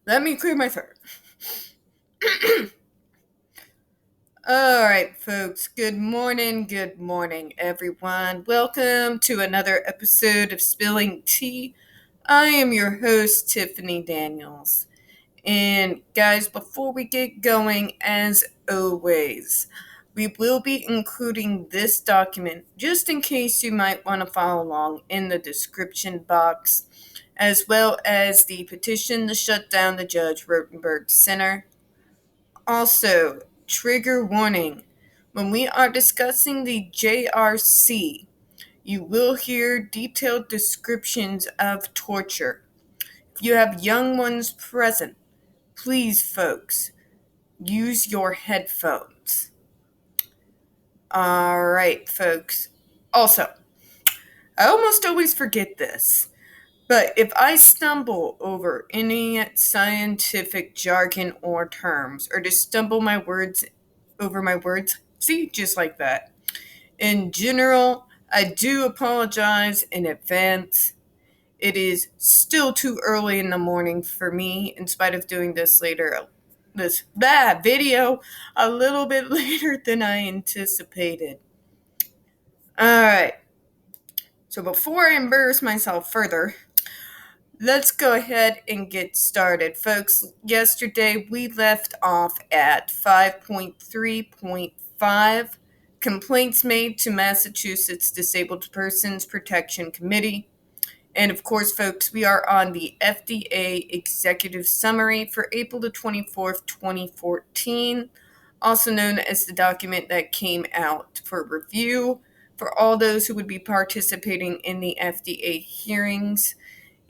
Let me clear my throat. Alright, folks. Good morning, everyone. Welcome to another episode of Spilling Tea. I am your host, Tiffany Daniels. And guys, before we get going, as always, we will be including this document just in case you might want to follow along in the description box, as well as the petition to shut down the Judge Rotenberg Center. Also, trigger warning. When we are discussing the JRC, you will hear detailed descriptions of torture. If you have young ones present, please, folks, use your headphones. Alright, folks. Also, I almost always forget this, but if I stumble over any scientific jargon or terms, or just stumble over my words, see, just like that. In general, I do apologize in advance. It is still too early in the morning for me, in spite of doing this video a little bit later than I anticipated. Alright, so before I embarrass myself further, let's go ahead and get started. Folks, yesterday we left off at 5.3.5, complaints made to Massachusetts Disabled Persons Protection Committee. And of course, folks, we are on the FDA Executive Summary for April the 24th, 2014, also known as the document that came out for review for all those who would be participating in the FDA hearings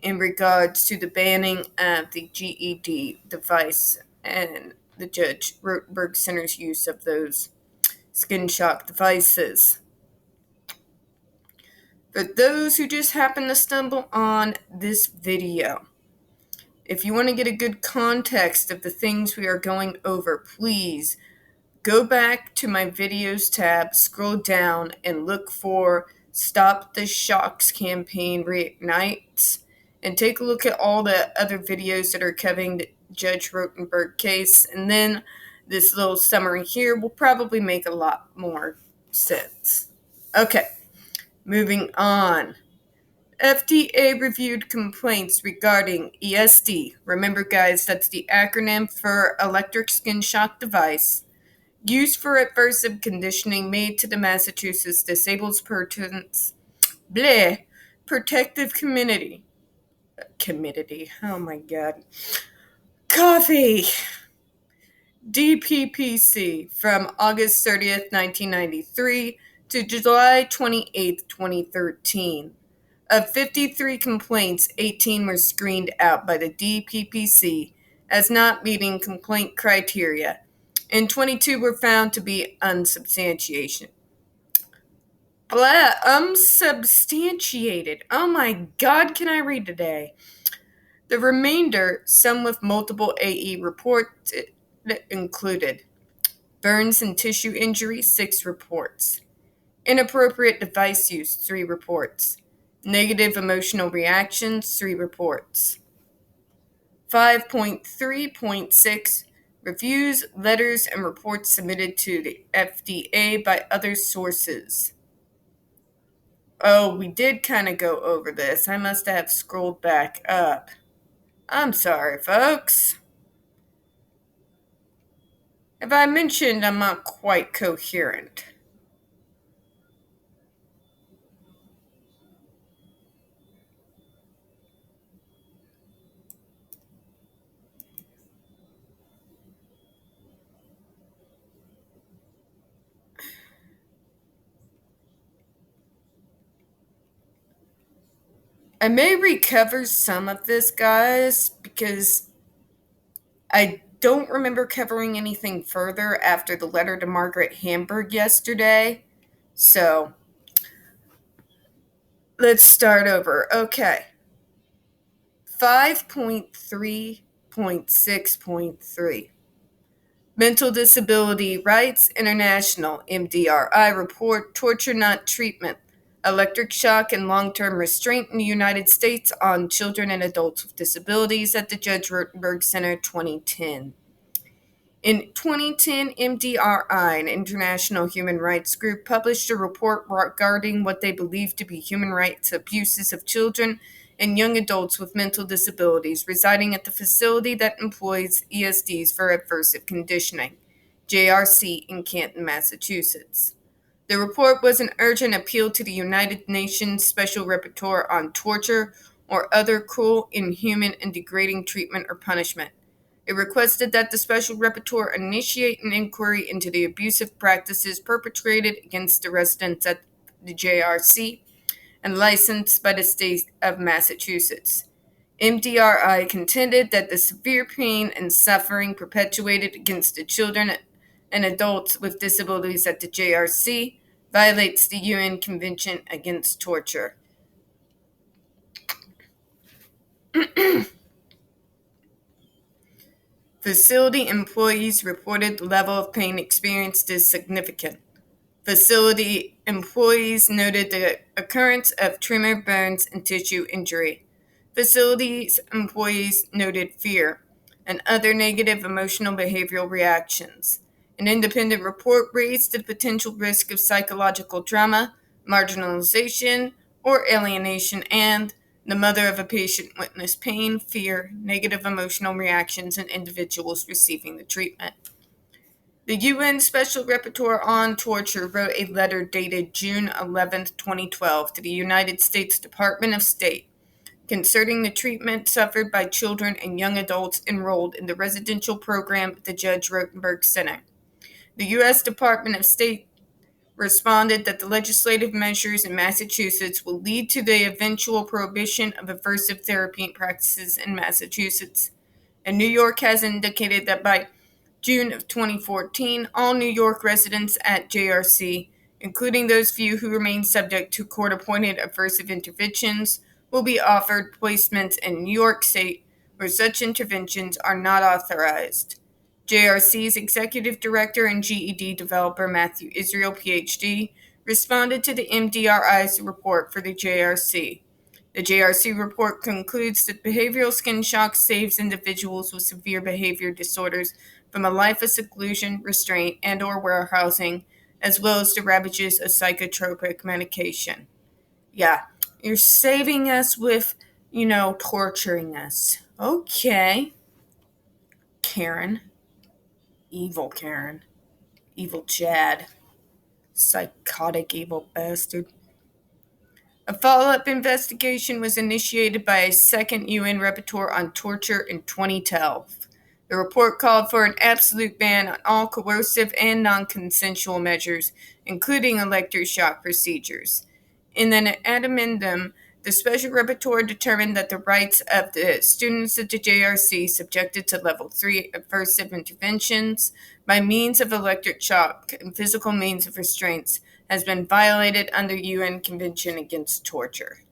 in regards to the banning of the GED device and the Judge Rotenberg Center's use of those skin shock devices. For those who just happen to stumble on this video, if you want to get a good context of the things we are going over, please go back to my videos tab, scroll down, and look for Stop the Shocks Campaign Reignites, and take a look at all the other videos that are covering the Judge Rotenberg case, and then this little summary here will probably make a lot more sense. Okay. Moving on. FDA reviewed complaints regarding ESD. Remember, guys, that's the acronym for electric skin shock device used for aversive conditioning made to the Massachusetts Disabled Persons Protective Committee. Oh my God. Coffee. DPPC from August 30th, 1993 to July 28th, 2013. Of 53 complaints, 18 were screened out by the DPPC as not meeting complaint criteria, and 22 were found to be unsubstantiated. Unsubstantiated. Oh my God, can I read today? The remainder, some with multiple AE reports, included burns and tissue injury, 6 reports. Inappropriate device use, 3 reports. Negative emotional reactions, 3 reports. 5.3.6 Reviews, letters, and reports submitted to the FDA by other sources. Oh, we did kind of go over this. I must have scrolled back up. I'm sorry, folks. Have I mentioned I'm not quite coherent? I may recover some of this, guys, because I don't remember covering anything further after the letter to Margaret Hamburg yesterday. So, let's start over. Okay. 5.3.6.3 Mental Disability Rights International, MDRI report, torture not treatment Electric Shock and Long-Term Restraint in the United States on Children and Adults with Disabilities at the Judge Rotenberg Center, 2010. In 2010, MDRI, an international human rights group, published a report regarding what they believed to be human rights abuses of children and young adults with mental disabilities residing at the facility that employs ESDs for aversive conditioning, JRC, in Canton, Massachusetts. The report was an urgent appeal to the United Nations Special Rapporteur on Torture or other cruel, inhuman, and degrading treatment or punishment. It requested that the Special Rapporteur initiate an inquiry into the abusive practices perpetrated against the residents at the JRC and licensed by the state of Massachusetts. MDRI contended that the severe pain and suffering perpetuated against the children and adults with disabilities at the JRC violates the UN Convention Against Torture. Facility employees reported the level of pain experienced is significant. Facility employees noted the occurrence of tremor, burns, and tissue injury. Facilities employees noted fear and other negative emotional behavioral reactions. An independent report raised the potential risk of psychological trauma, marginalization, or alienation, and the mother of a patient witnessed pain, fear, negative emotional reactions in individuals receiving the treatment. The UN Special Rapporteur on Torture wrote a letter dated June 11, 2012 to the United States Department of State concerning the treatment suffered by children and young adults enrolled in the residential program at the Judge Rotenberg Center. The U.S. Department of State responded that the legislative measures in Massachusetts will lead to the eventual prohibition of aversive therapy practices in Massachusetts. And New York has indicated that by June of 2014, all New York residents at JRC, including those few who remain subject to court-appointed aversive interventions, will be offered placements in New York State where such interventions are not authorized. JRC's executive director and GED developer Matthew Israel, PhD, responded to the MDRI's report for the JRC. The JRC report concludes that behavioral skin shock saves individuals with severe behavior disorders from a life of seclusion, restraint, and/or warehousing, as well as the ravages of psychotropic medication. Yeah, you're saving us with, torturing us. Okay. Karen. Evil Karen. Evil Chad. Psychotic evil bastard. A follow-up investigation was initiated by a second UN rapporteur on torture in 2012. The report called for an absolute ban on all coercive and non-consensual measures, including electric shock procedures. In an addendum, the special rapporteur determined that the rights of the students at the JRC subjected to Level 3 aversive interventions by means of electric shock and physical means of restraints has been violated under UN Convention Against Torture.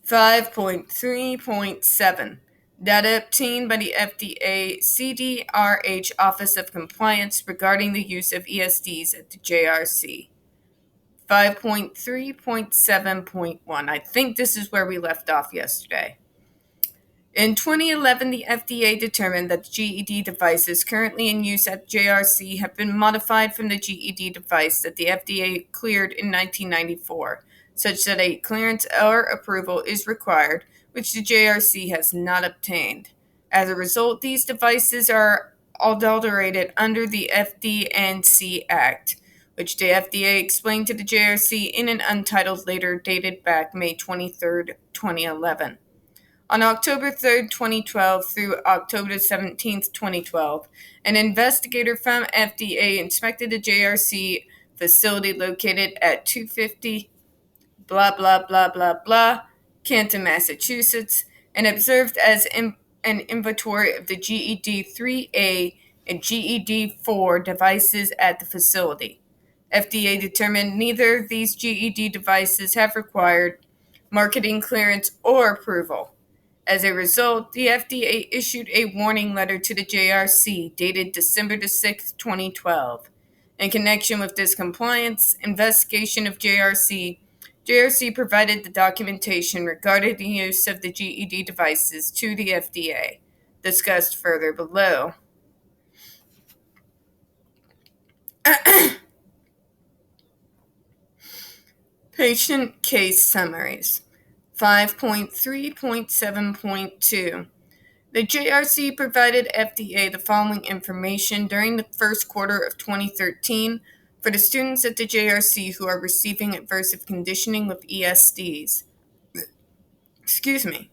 5.3.7 Data obtained by the FDA CDRH Office of Compliance regarding the use of ESDs at the JRC. 5.3.7.1. I think this is where we left off yesterday. In 2011, the FDA determined that the GED devices currently in use at JRC have been modified from the GED device that the FDA cleared in 1994, such that a clearance or approval is required, which the JRC has not obtained. As a result, these devices are adulterated under the FD&C Act, which the FDA explained to the JRC in an untitled letter dated back May 23, 2011. On October 3, 2012 through October 17, 2012, an investigator from FDA inspected a JRC facility located at 250 blah blah blah blah blah, Canton, Massachusetts, and observed as an inventory of the GED 3A and GED 4 devices at the facility. FDA determined neither of these GED devices have required marketing clearance or approval. As a result, the FDA issued a warning letter to the JRC dated December 6, 2012, In connection with this compliance investigation of JRC provided the documentation regarding the use of the GED devices to the FDA, discussed further below. Patient case summaries. 5.3.7.2. The JRC provided FDA the following information during the first quarter of 2013 for the students at the JRC who are receiving adversive conditioning with ESDs. Excuse me.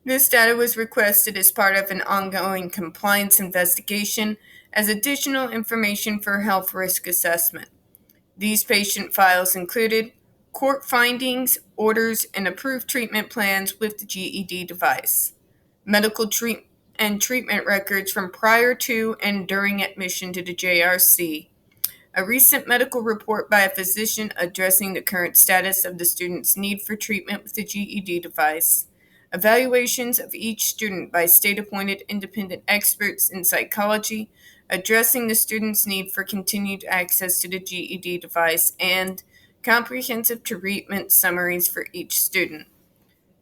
This data was requested as part of an ongoing compliance investigation as additional information for health risk assessment. These patient files included court findings, orders, and approved treatment plans with the GED device, medical treatment records from prior to and during admission to the JRC, a recent medical report by a physician addressing the current status of the student's need for treatment with the GED device, evaluations of each student by state-appointed independent experts in psychology addressing the student's need for continued access to the GED device, and comprehensive treatment summaries for each student.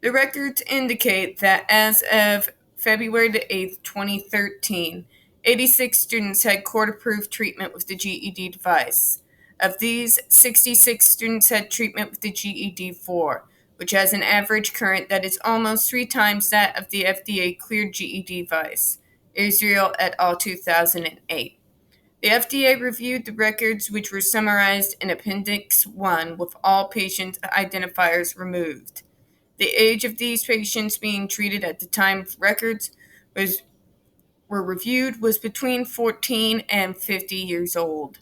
The records indicate that as of February the 8th, 2013, 86 students had court-approved treatment with the GED device. Of these, 66 students had treatment with the GED-4, which has an average current that is almost 3 times that of the FDA-cleared GED device. Israel et al. 2008. The FDA reviewed the records, which were summarized in Appendix 1 with all patient identifiers removed. The age of these patients being treated at the time of records were reviewed was between 14 and 50 years old.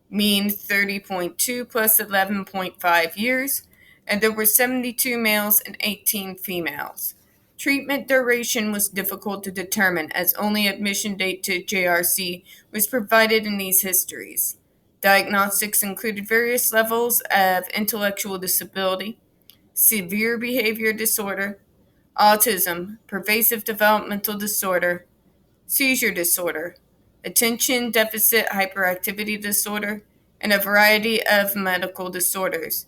Mean 30.2 plus 11.5 years, and there were 72 males and 18 females. Treatment duration was difficult to determine as only admission date to JRC was provided in these histories. Diagnostics included various levels of intellectual disability, severe behavior disorder, autism, pervasive developmental disorder, seizure disorder, attention deficit hyperactivity disorder, and a variety of medical disorders,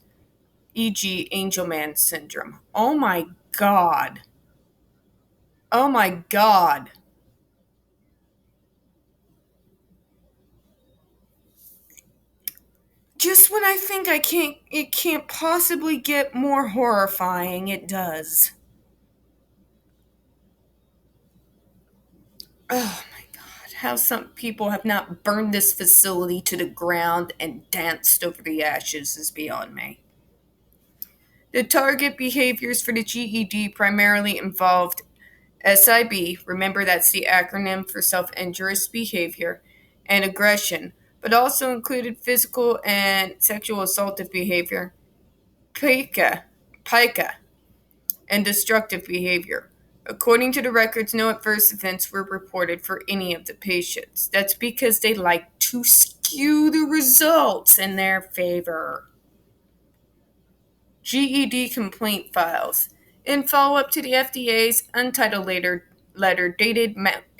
e.g., Angelman syndrome. Oh my God. Oh my God. Just when I think it can't possibly get more horrifying, it does. Oh my God. How some people have not burned this facility to the ground and danced over the ashes is beyond me. The target behaviors for the GED primarily involved SIB, remember that's the acronym for self-injurious behavior, and aggression, but also included physical and sexual assaultive behavior, pica, and destructive behavior. According to the records, no adverse events were reported for any of the patients. That's because they like to skew the results in their favor. GED complaint files. In follow-up to the FDA's untitled letter dated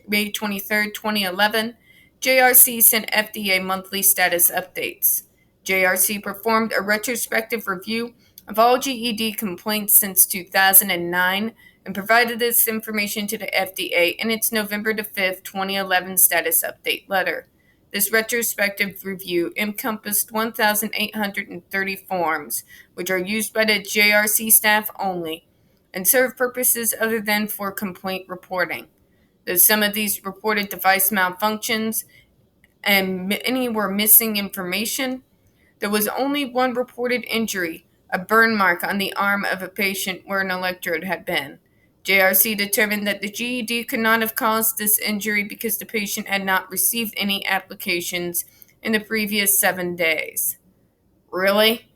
May 23, 2011, JRC sent FDA monthly status updates. JRC performed a retrospective review of all GED complaints since 2009 and provided this information to the FDA in its November 5, 2011 status update letter. This retrospective review encompassed 1,830 forms, which are used by the JRC staff only and serve purposes other than for complaint reporting. Though some of these reported device malfunctions and many were missing information, there was only one reported injury, a burn mark on the arm of a patient where an electrode had been. JRC determined that the GED could not have caused this injury because the patient had not received any applications in the previous 7 days. Really?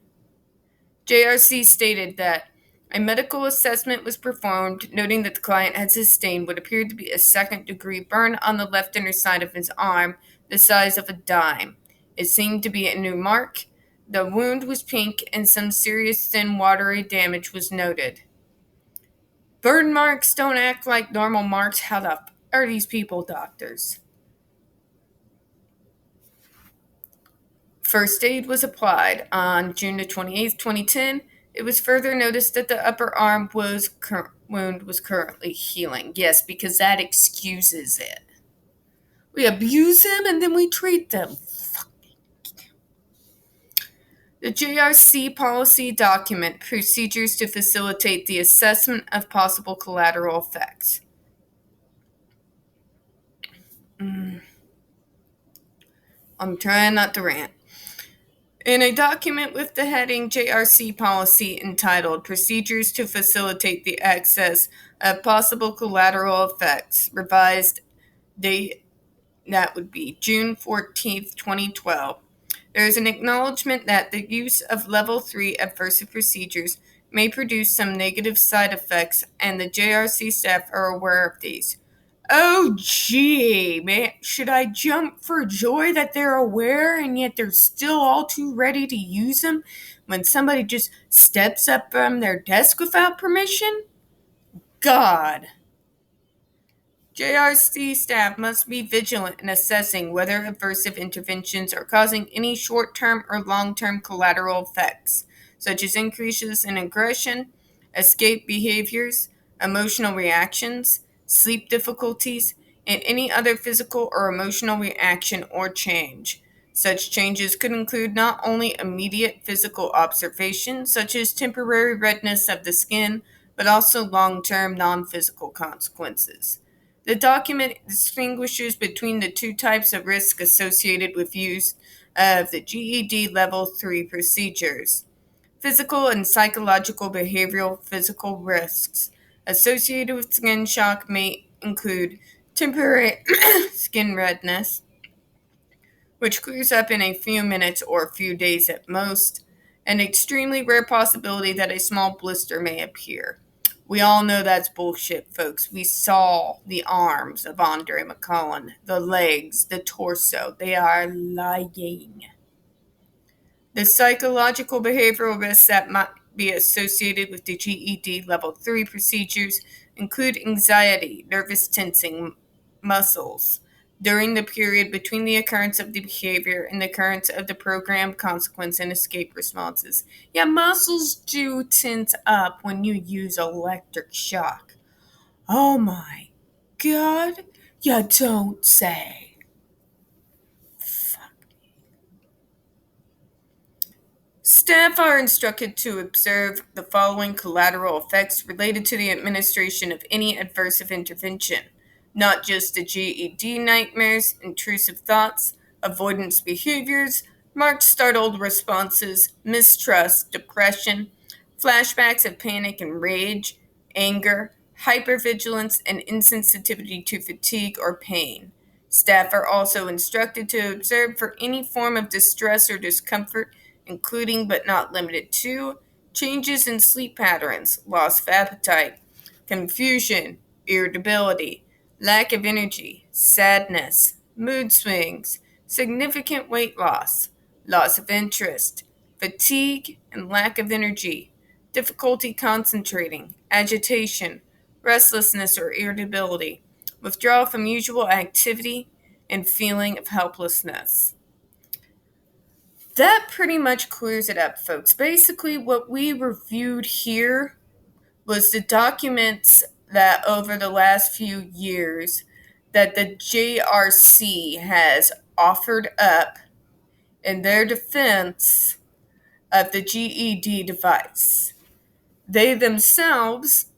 JRC stated that a medical assessment was performed, noting that the client had sustained what appeared to be a second-degree burn on the left inner side of his arm, the size of a dime. It seemed to be a new mark. The wound was pink, and some serious thin, watery damage was noted. Burn marks don't act like normal marks. How the f are these people doctors? First aid was applied on June the 28th, 2010. It was further noticed that the upper arm wound was currently healing. Yes, because that excuses it. We abuse them and then we treat them. The JRC policy document procedures to facilitate the assessment of possible collateral effects. I'm trying not to rant. In a document with the heading JRC policy entitled Procedures to Facilitate the Access of Possible Collateral Effects, revised date that would be June 14th, 2012, there is an acknowledgement that the use of Level 3 adversive procedures may produce some negative side effects, and the JRC staff are aware of these. Oh, gee, man, should I jump for joy that they're aware and yet they're still all too ready to use them when somebody just steps up from their desk without permission? God. JRC staff must be vigilant in assessing whether aversive interventions are causing any short-term or long-term collateral effects, such as increases in aggression, escape behaviors, emotional reactions, sleep difficulties, and any other physical or emotional reaction or change. Such changes could include not only immediate physical observations, such as temporary redness of the skin, but also long-term non-physical consequences. The document distinguishes between the two types of risk associated with use of the GED Level 3 procedures. Physical and psychological behavioral physical risks associated with skin shock may include temporary skin redness, which clears up in a few minutes or a few days at most, an extremely rare possibility that a small blister may appear. We all know that's bullshit, folks. We saw the arms of Andre McCullen, the legs, the torso. They are lying. The psychological behavioral risks that might be associated with the GED Level 3 procedures include anxiety, nervous tensing, muscles, during the period between the occurrence of the behavior and the occurrence of the programmed consequence and escape responses. Yeah, muscles do tense up when you use electric shock. Oh my God, you don't say. Staff are instructed to observe the following collateral effects related to the administration of any adversive intervention, not just the GED nightmares, intrusive thoughts, avoidance behaviors, marked startled responses, mistrust, depression, flashbacks of panic and rage, anger, hypervigilance, and insensitivity to fatigue or pain. Staff are also instructed to observe for any form of distress or discomfort, including but not limited to changes in sleep patterns, loss of appetite, confusion, irritability, lack of energy, sadness, mood swings, significant weight loss, loss of interest, fatigue and lack of energy, difficulty concentrating, agitation, restlessness or irritability, withdrawal from usual activity, and feeling of helplessness. That pretty much clears it up, folks. Basically, what we reviewed here was the documents that over the last few years that the JRC has offered up in their defense of the GED device. They themselves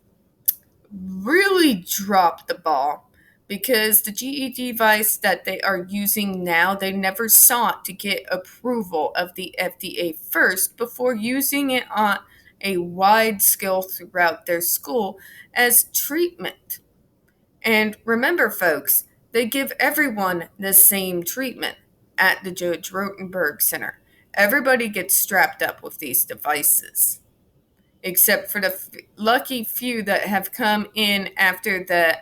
really dropped the ball because the GED device that they are using now, they never sought to get approval of the FDA first before using it on a wide scale throughout their school as treatment. And remember, folks, they give everyone the same treatment at the Judge Rotenberg Center. Everybody gets strapped up with these devices, except for the lucky few that have come in after the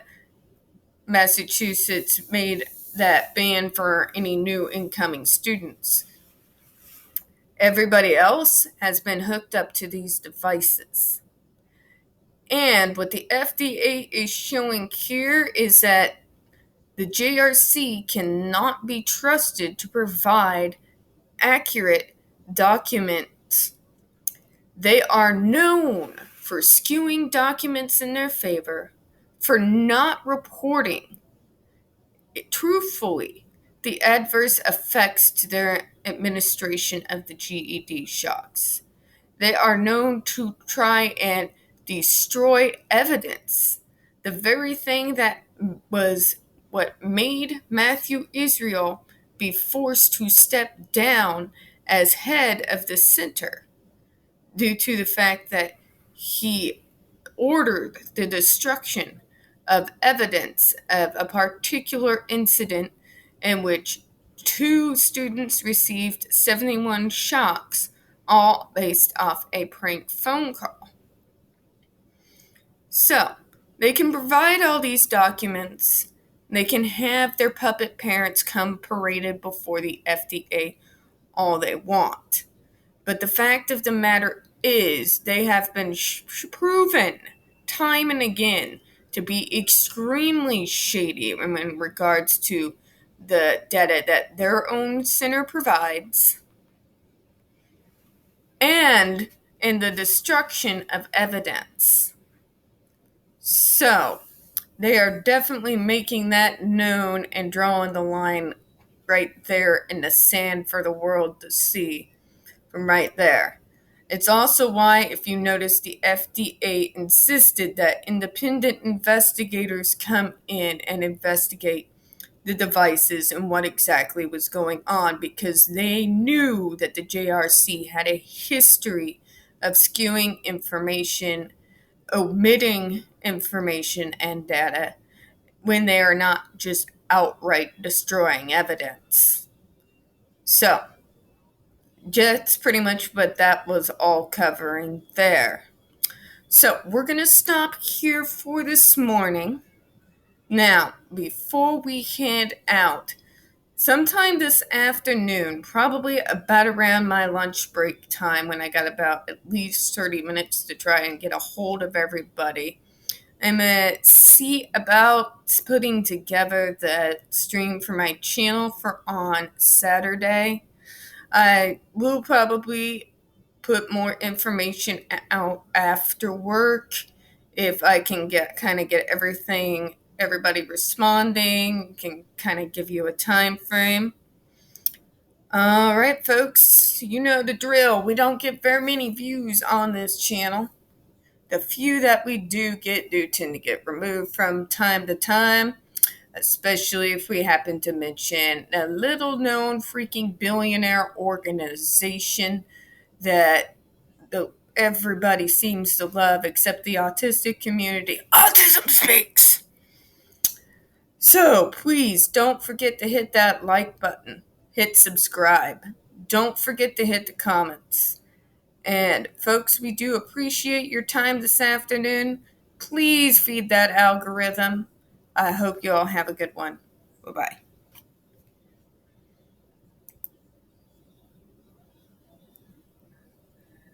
Massachusetts made that ban for any new incoming students. Everybody else has been hooked up to these devices. And what the FDA is showing here is that the JRC cannot be trusted to provide inaccurate documents. They are known for skewing documents in their favor, for not reporting truthfully the adverse effects to their administration of the GED shocks. They are known to try and destroy evidence. The very thing that was what made Matthew Israel be forced to step down as head of the center, due to the fact that he ordered the destruction of evidence of a particular incident in which two students received 71 shocks, all based off a prank phone call. So, they can provide all these documents. They can have their puppet parents come paraded before the FDA all they want. But the fact of the matter is, they have been proven time and again to be extremely shady in regards to the data that their own center provides and in the destruction of evidence. So, they are definitely making that known and drawing the line right there in the sand for the world to see from right there. It's also why, if you notice, the FDA insisted that independent investigators come in and investigate the devices and what exactly was going on, because they knew that the JRC had a history of skewing information, omitting information and data when they are not just outright destroying evidence. So, that's pretty much what that was all covering there. So we're going to stop here for this morning. Now, before we head out, sometime this afternoon, probably about around my lunch break time, when I got about at least 30 minutes to try and get a hold of everybody, I'm going to see about putting together the stream for my channel for on Saturday. I will probably put more information out after work if I can get everybody responding, can kind of give you a time frame. All right, folks, you know the drill. We don't get very many views on this channel. The few that we do tend to get removed from time to time, especially if we happen to mention a little known freaking billionaire organization that everybody seems to love except the autistic community. Autism Speaks! So please don't forget to hit that like button, hit subscribe, don't forget to hit the comments. And folks, we do appreciate your time this afternoon. Please feed that algorithm. I hope you all have a good one. Bye-bye.